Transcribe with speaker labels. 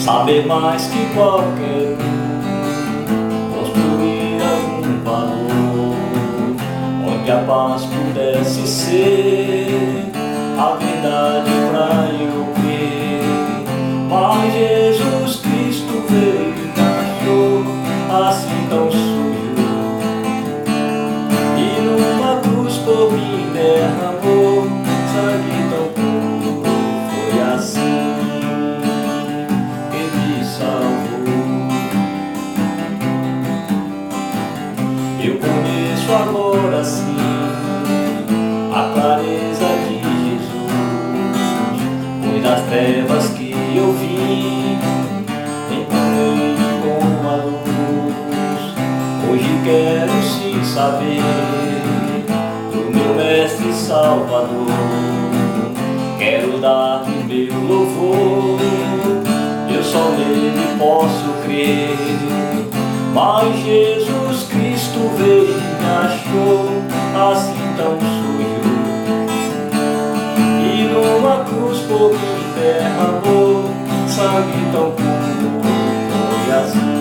Speaker 1: saber mais que qualquer um, construir algum valor, onde a paz pudesse ser a verdade pra eu crer. Mas Jesus Cristo veio e me achou assim tão sujo, e numa cruz por mim derramou sangue tão puro. Foi assim que me salvou. Eu conheço agora sim a clareza de Jesus, pois das trevas que eu vim encontrei com a luz. Hoje quero sim saber do meu Mestre Salvador, quero dar-lhe meu louvor, eu só nele posso crer. Mas Jesus Cristo veio e me achou assim tão sujo, e numa cruz por mim derramou sangue tão puro. Foi assim